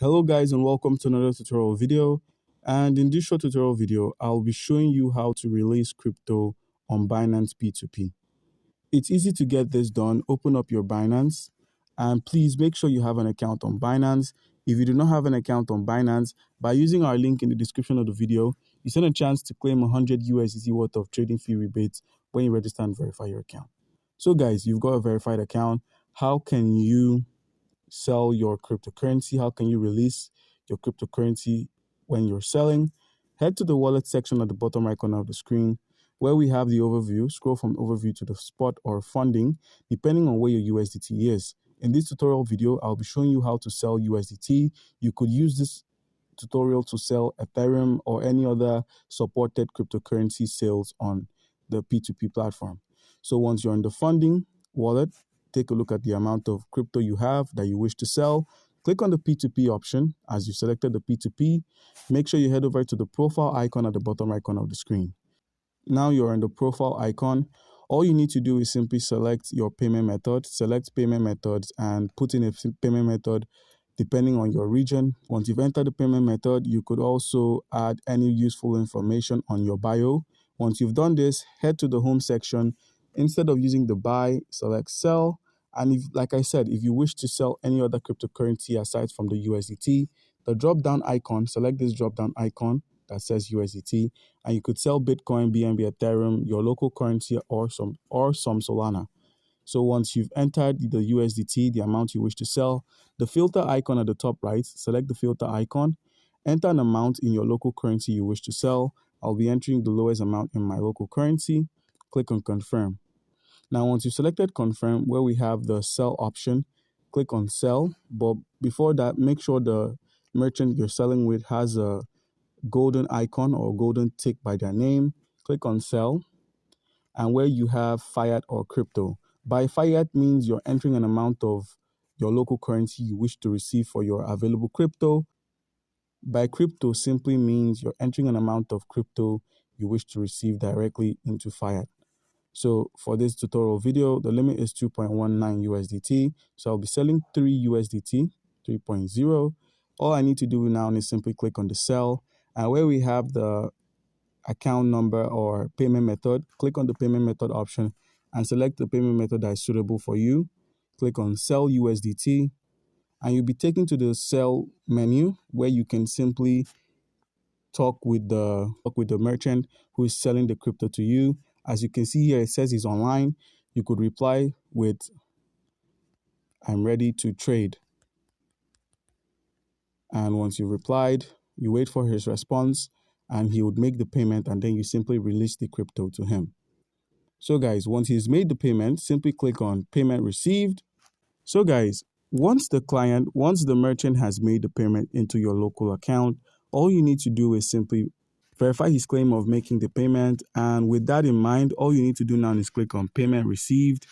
Hello guys and welcome to another tutorial video, and in this short tutorial video I'll be showing you how to release crypto on Binance P2P. It's easy to get this done. Open up your Binance and please make sure you have an account on Binance. If you do not have an account on Binance, by using our link in the description of the video, you stand a chance to claim 100 USDT worth of trading fee rebates when you register and verify your account. So guys, you've got a verified account. How can you sell your cryptocurrency? How can you release your cryptocurrency when you're selling? Head to the wallet section at the bottom right corner of the screen where we have the overview. Scroll from overview to the spot or funding, depending on where your USDT is. In this tutorial video, I'll be showing you how to sell USDT. You could use this tutorial to sell Ethereum or any other supported cryptocurrency sales on the P2P platform. So once you're in the funding wallet, take a look at the amount of crypto you have that you wish to sell. Click on the P2P option. As you selected the P2P, make sure you head over to the profile icon at the bottom right corner of the screen. Now you're in the profile icon. All you need to do is simply select your payment method, select payment methods, and put in a payment method depending on your region. Once you've entered the payment method, you could also add any useful information on your bio. Once you've done this, head to the home section. Instead of using the buy, select sell. And if, like I said, if you wish to sell any other cryptocurrency aside from the USDT, the drop-down icon, select this drop-down icon that says USDT, and you could sell Bitcoin, BNB, Ethereum, your local currency, or some Solana. So once you've entered the USDT, the amount you wish to sell, the filter icon at the top right, select the filter icon, enter an amount in your local currency you wish to sell. I'll be entering the lowest amount in my local currency. Click on confirm. Now, once you've selected confirm, where we have the sell option, click on sell. But before that, make sure the merchant you're selling with has a golden icon or golden tick by their name. Click on sell, and where you have fiat or crypto. By fiat means you're entering an amount of your local currency you wish to receive for your available crypto. By crypto simply means you're entering an amount of crypto you wish to receive directly into fiat. So for this tutorial video, the limit is 2.19 USDT. So I'll be selling 3 USDT, 3.0. All I need to do now is simply click on the sell, and where we have the account number or payment method, click on the payment method option and select the payment method that is suitable for you. Click on sell USDT, and you'll be taken to the sell menu where you can simply talk with the merchant who is selling the crypto to you. As you can see here, it says he's online. You could reply with, "I'm ready to trade." And once you replied, you wait for his response and he would make the payment, and then you simply release the crypto to him. So guys, once he's made the payment, simply click on payment received. So guys, once the merchant has made the payment into your local account, all you need to do is simply verify his claim of making the payment. And with that in mind, all you need to do now is click on payment received.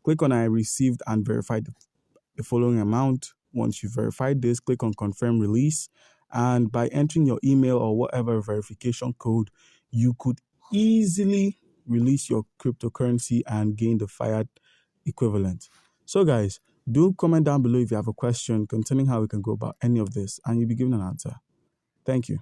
Click on I received and verify the following amount. Once you verified this, click on confirm release. And by entering your email or whatever verification code, you could easily release your cryptocurrency and gain the fiat equivalent. So guys, do comment down below if you have a question concerning how we can go about any of this, and you'll be given an answer. Thank you.